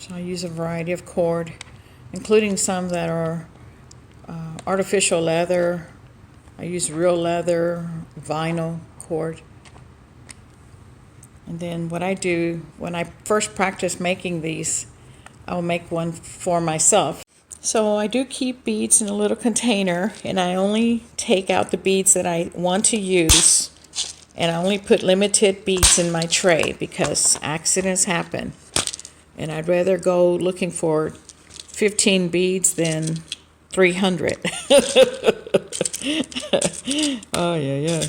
So I use a variety of cord, including some that are artificial leather. I use real leather, vinyl cord. And then what I do, when I first practice making these, I'll make one for myself. So I do keep beads in a little container, and I only take out the beads that I want to use, and I only put limited beads in my tray because accidents happen. And I'd rather go looking for 15 beads than 300. Oh, yeah.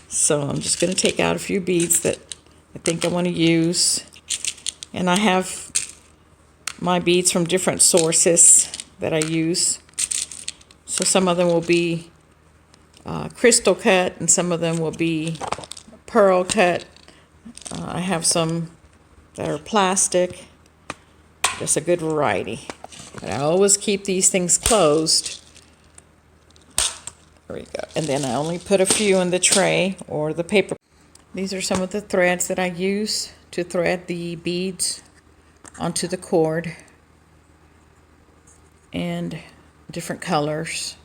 So I'm just going to take out a few beads that I think I want to use. And I have my beads from different sources that I use. So some of them will be crystal cut and some of them will be pearl cut. I have some that are plastic. Just a good variety. But I always keep these things closed. There we go. And then I only put a few in the tray or the paper. These are some of the threads that I use to thread the beads onto the cord, and different colors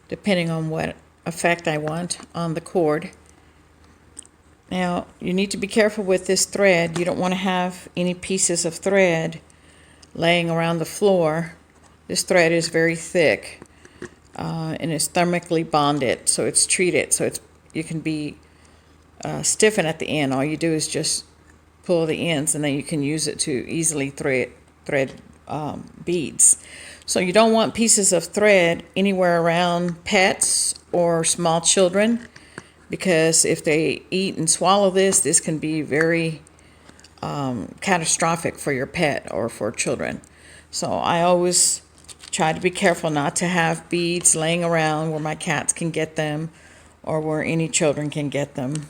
depending on what effect I want on the cord. Now you need to be careful with this thread. You don't want to have any pieces of thread laying around the floor. This thread is very thick and it's thermically bonded, so it's treated so you can be stiffened at the end. All you do is just pull the ends, and then you can use it to easily thread beads. So you don't want pieces of thread anywhere around pets or small children, because if they eat and swallow this can be very catastrophic for your pet or for children. So I always try to be careful not to have beads laying around where my cats can get them or where any children can get them.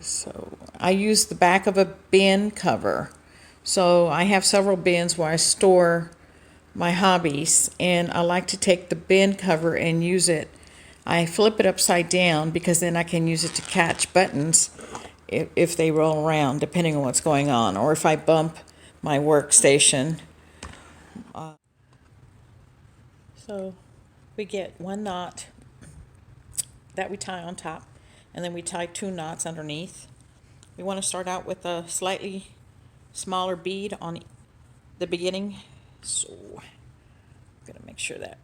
So I use the back of a bin cover. So I have several bins where I store my hobbies, and I like to take the bin cover and use it. I flip it upside down because then I can use it to catch buttons if they roll around, depending on what's going on, or if I bump my workstation. So we get one knot that we tie on top, and then we tie 2 knots underneath. We want to start out with a slightly smaller bead on the beginning. So I'm going to make sure that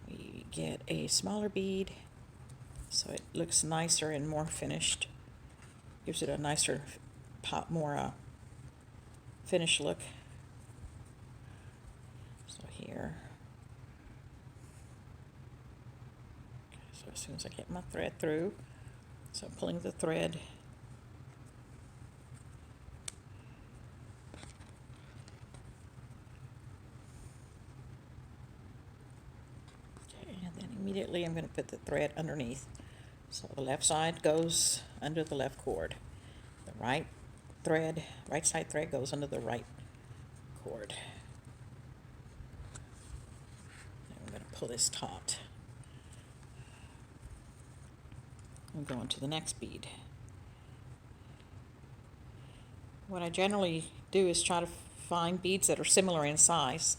we get a smaller bead so it looks nicer and more finished. Gives it a nicer pop, more finished look. So here. So as soon as I get my thread through, so I'm pulling the thread. Okay, and then immediately I'm going to put the thread underneath. So the left side goes under the left cord. The right side thread goes under the right cord. And I'm going to pull this taut. I'm going to the next bead. What I generally do is try to find beads that are similar in size.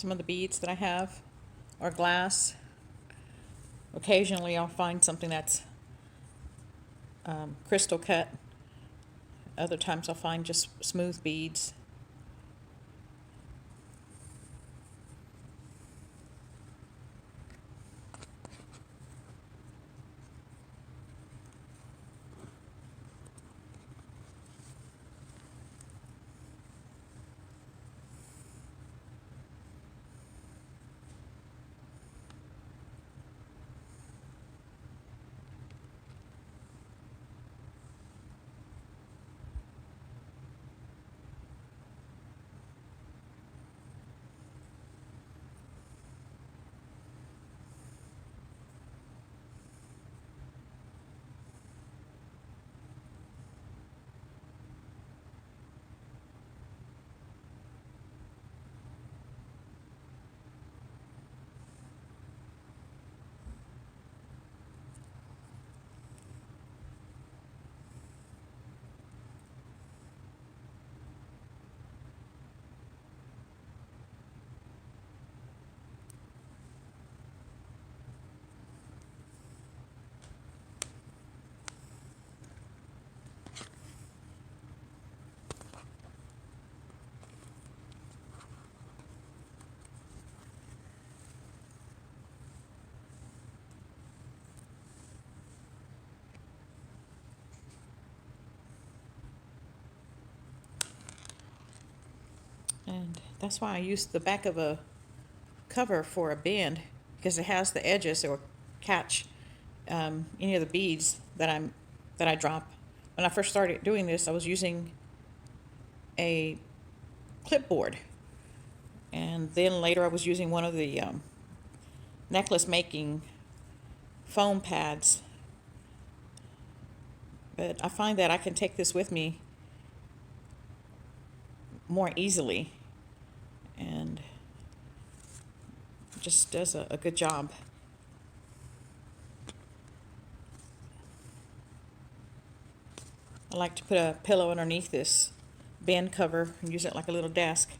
some of the beads that I have are glass. Occasionally I'll find something that's crystal cut. Other times I'll find just smooth beads. And that's why I use the back of a cover for a band, because it has the edges that will catch any of the beads that I drop. When I first started doing this, I was using a clipboard, and then later I was using one of the necklace making foam pads. But I find that I can take this with me more easily, and it just does a good job. I like to put a pillow underneath this band cover and use it like a little desk.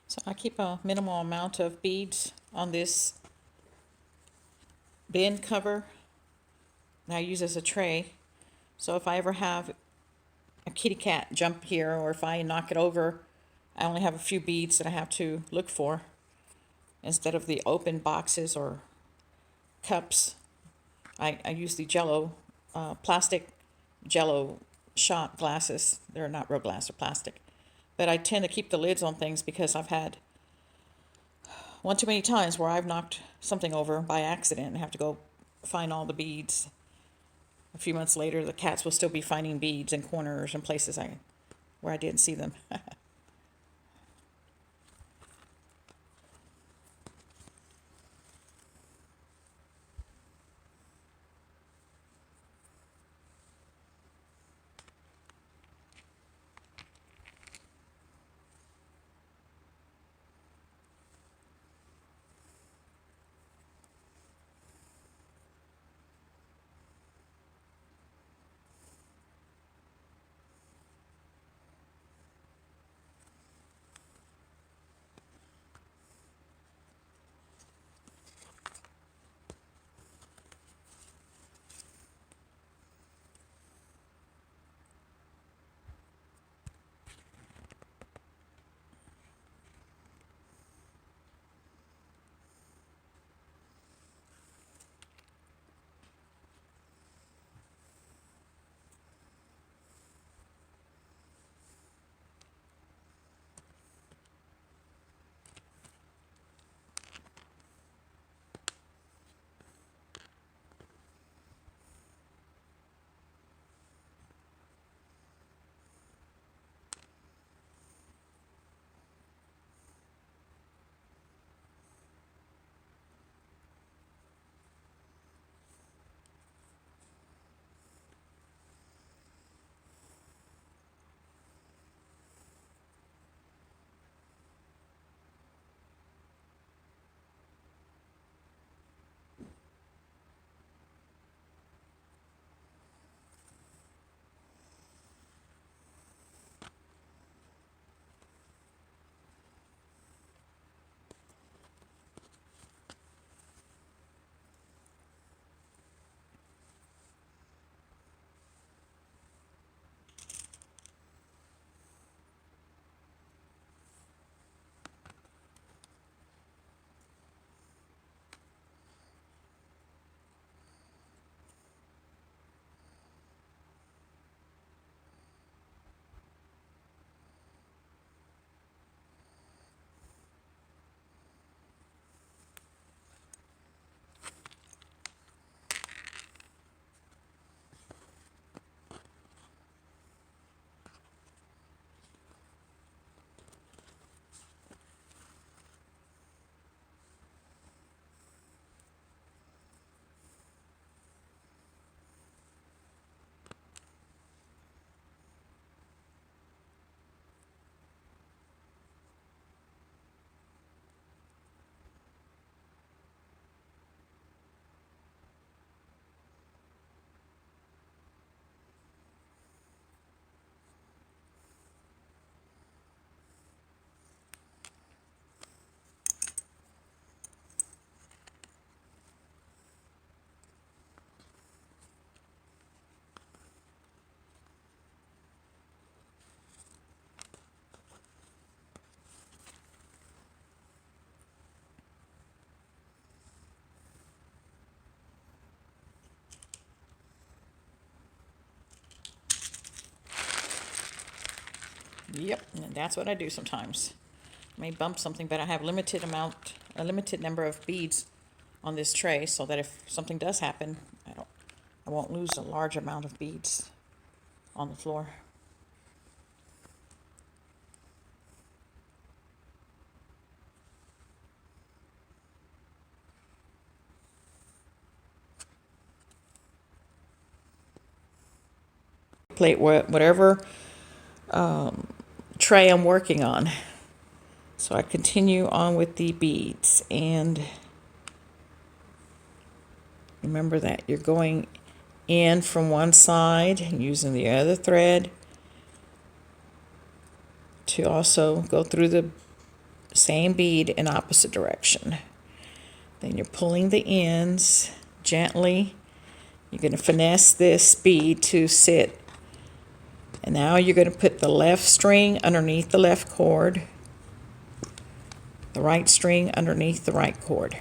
So I keep a minimal amount of beads on this bin cover that I use as a tray. So if I ever have a kitty cat jump here, or if I knock it over, I only have a few beads that I have to look for instead of the open boxes or cups. I use the Jello, plastic Jello shot glasses. They're not real glass, they're plastic. But I tend to keep the lids on things because I've had one too many times where I've knocked something over by accident and have to go find all the beads. A few months later, the cats will still be finding beads in corners and places where I didn't see them. Yep, and that's what I do sometimes. I may bump something, but I have a limited number of beads on this tray, so that if something does happen, I won't lose a large amount of beads on the floor. Plate whatever tray I'm working on. So I continue on with the beads, and remember that you're going in from one side and using the other thread to also go through the same bead in opposite direction. Then you're pulling the ends gently. You're going to finesse this bead to sit. And now you're going to put the left string underneath the left cord, the right string underneath the right cord.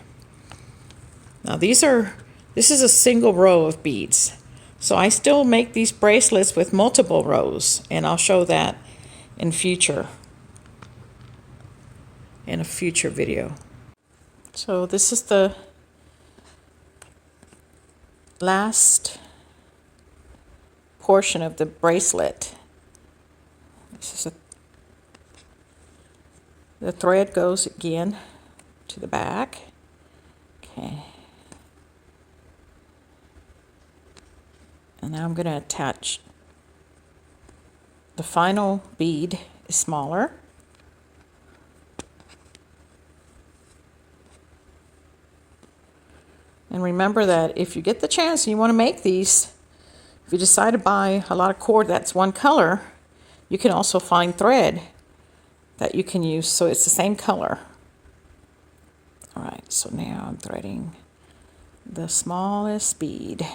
Now this is a single row of beads. So I still make these bracelets with multiple rows, and I'll show that in a future video. So this is the last portion of the bracelet. The thread goes again to the back. Okay. And now I'm going to attach the final bead is smaller. And remember that if you get the chance and you want to make these, if you decide to buy a lot of cord that's one color, you can also find thread that you can use so it's the same color. All right, so now I'm threading the smallest bead.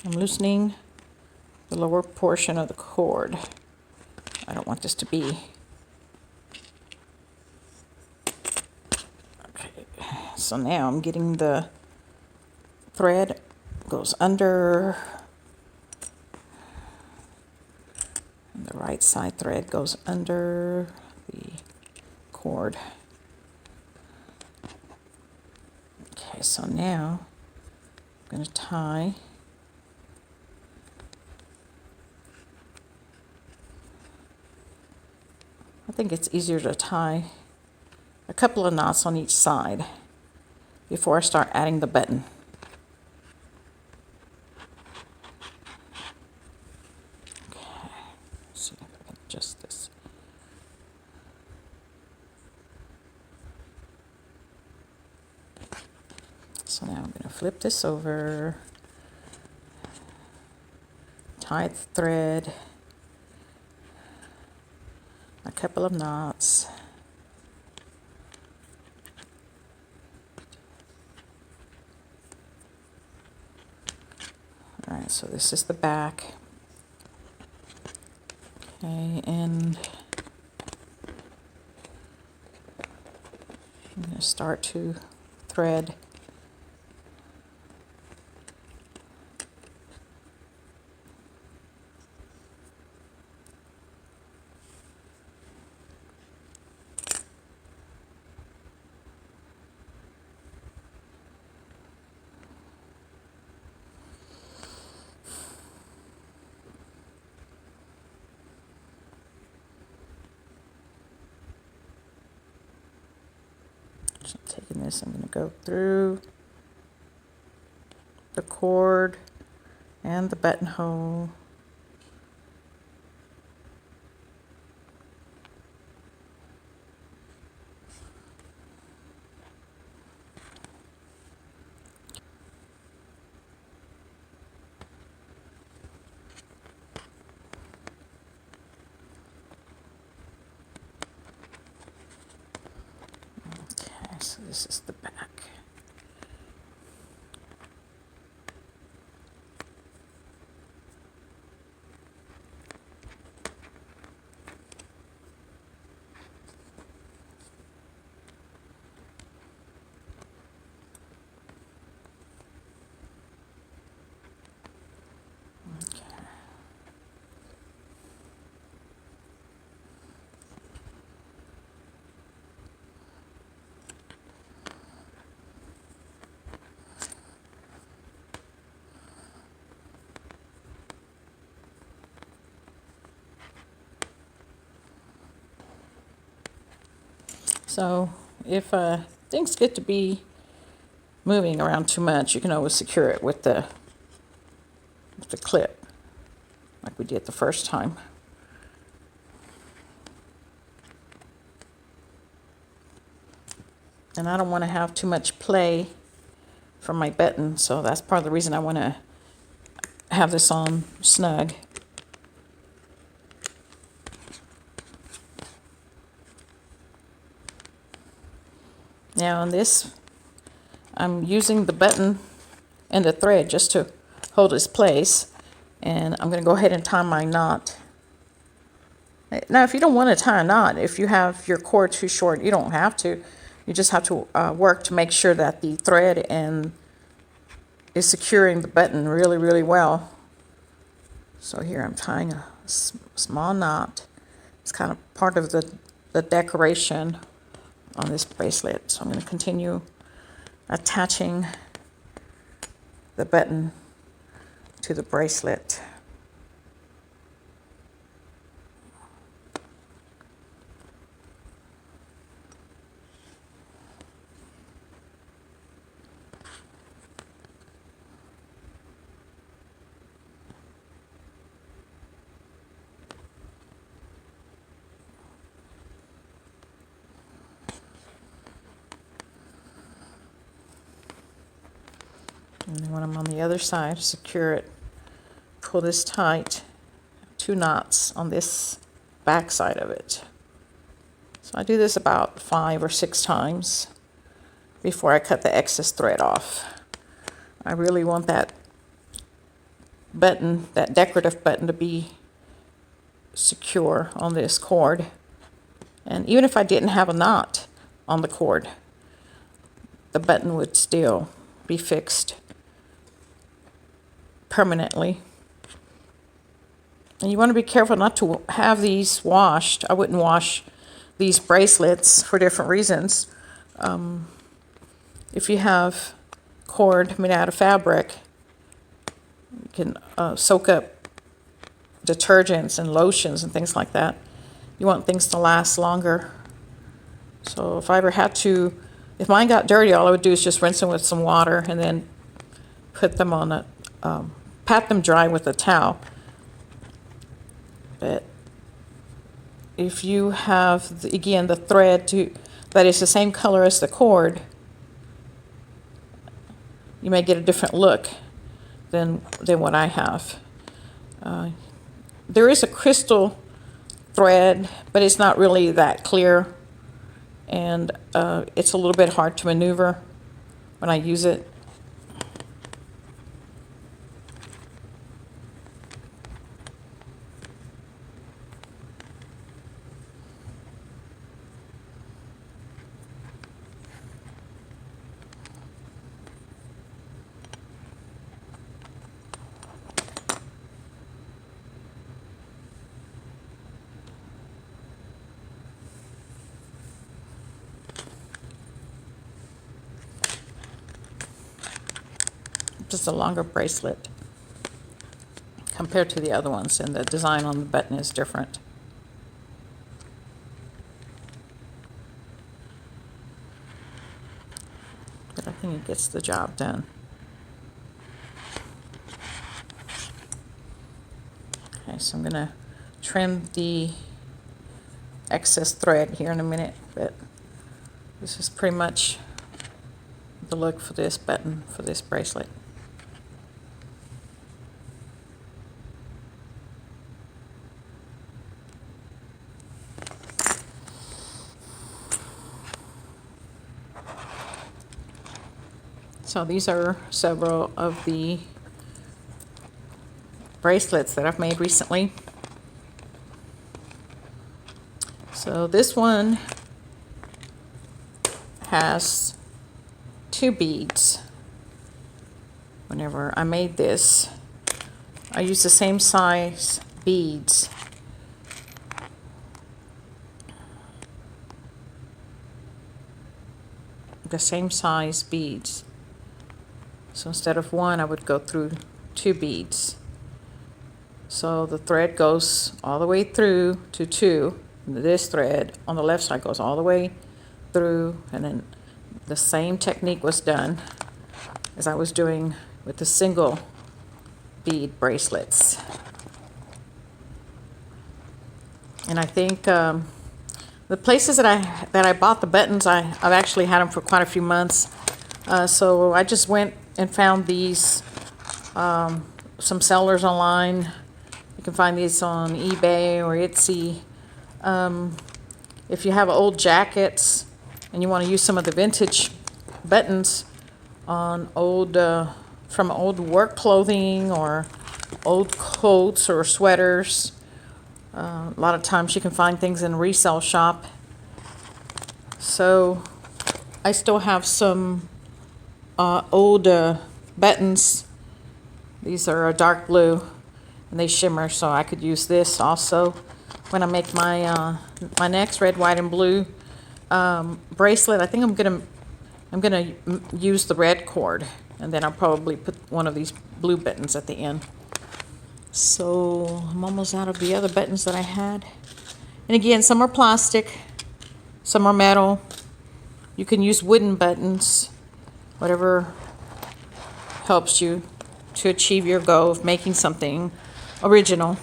I'm loosening the lower portion of the cord. I don't want this to be. Okay, so now I'm getting the thread goes under, and the right side thread goes under the cord. Okay, so now I'm going to tie I think it's easier to tie a couple of knots on each side before I start adding the button. Okay, let's see if I can adjust this. So now I'm going to flip this over, tie the thread, a couple of knots. All right, so this is the back. Okay, and I'm going to start to thread. So taking this, I'm going to go through the cord and the buttonhole. Okay, so this is the back. So if things get to be moving around too much, you can always secure it with the clip, like we did the first time. And I don't want to have too much play from my button, so that's part of the reason I want to have this on snug. Now on this, I'm using the button and the thread just to hold its place, and I'm going to go ahead and tie my knot. Now if you don't want to tie a knot, if you have your cord too short, you don't have to. You just have to work to make sure that the thread is securing the button really, really well. So here I'm tying a small knot. It's kind of part of the decoration on this bracelet. So I'm going to continue attaching the button to the bracelet. And then when I'm on the other side, secure it, pull this tight, 2 knots on this back side of it. So I do this about 5 or 6 times before I cut the excess thread off. I really want that button, that decorative button, to be secure on this cord. And even if I didn't have a knot on the cord, the button would still be fixed permanently. And you want to be careful not to have these washed. I wouldn't wash these bracelets for different reasons. If you have cord made out of fabric, you can soak up detergents and lotions and things like that. You want things to last longer. So if I ever had to, if mine got dirty, all I would do is just rinse them with some water and then put them on a, pat them dry with a towel. But if you have, again, the thread that is the same color as the cord, you may get a different look than what I have. There is a crystal thread, but it's not really that clear, and it's a little bit hard to maneuver when I use it. Just a longer bracelet compared to the other ones, and the design on the button is different. But I think it gets the job done. Okay, so I'm going to trim the excess thread here in a minute, but this is pretty much the look for this button, for this bracelet. So these are several of the bracelets that I've made recently. So this one has 2 beads. Whenever I made this, I used the same size beads. The same size beads. So instead of 1, I would go through 2 beads. So the thread goes all the way through to 2. This thread on the left side goes all the way through, and then the same technique was done as I was doing with the single bead bracelets. And I think The places that I bought the buttons, I've actually had them for quite a few months. So I just went and found these, some sellers online. You can find these on eBay or Etsy. If you have old jackets and you want to use some of the vintage buttons on old, from old work clothing or old coats or sweaters, a lot of times you can find things in a resale shop. So I still have some old buttons. These are a dark blue and they shimmer, so I could use this also when I make my my next red, white, and blue bracelet. I think I'm gonna use the red cord, and then I'll probably put one of these blue buttons at the end. So I'm almost out of the other buttons that I had. And again, some are plastic, some are metal. You can use wooden buttons, whatever helps you to achieve your goal of making something original.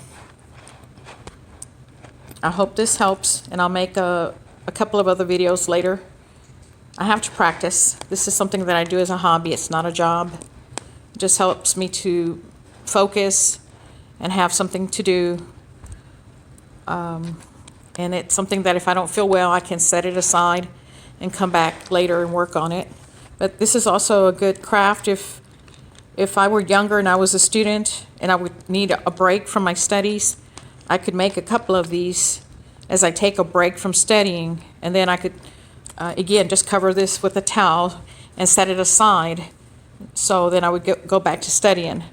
I hope this helps, and I'll make a couple of other videos later. I have to practice. This is something that I do as a hobby. It's not a job. It just helps me to focus and have something to do. And it's something that if I don't feel well, I can set it aside and come back later and work on it. But this is also a good craft if I were younger and I was a student and I would need a break from my studies. I could make a couple of these as I take a break from studying, and then I could, again, just cover this with a towel and set it aside, so then I would go back to studying.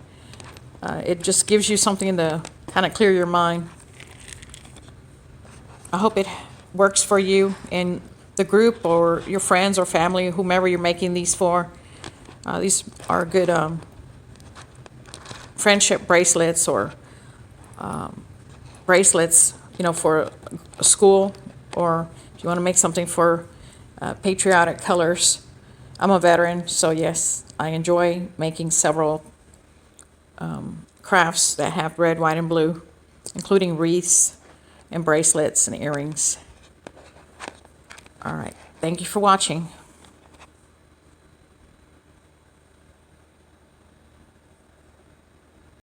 It just gives you something to kind of clear your mind. I hope it works for you and the group or your friends or family, whomever you're making these for. These are good friendship bracelets or bracelets, you know, for a school, or if you want to make something for patriotic colors. I'm a veteran, so yes, I enjoy making several crafts that have red, white, and blue, including wreaths and bracelets and earrings. All right, thank you for watching.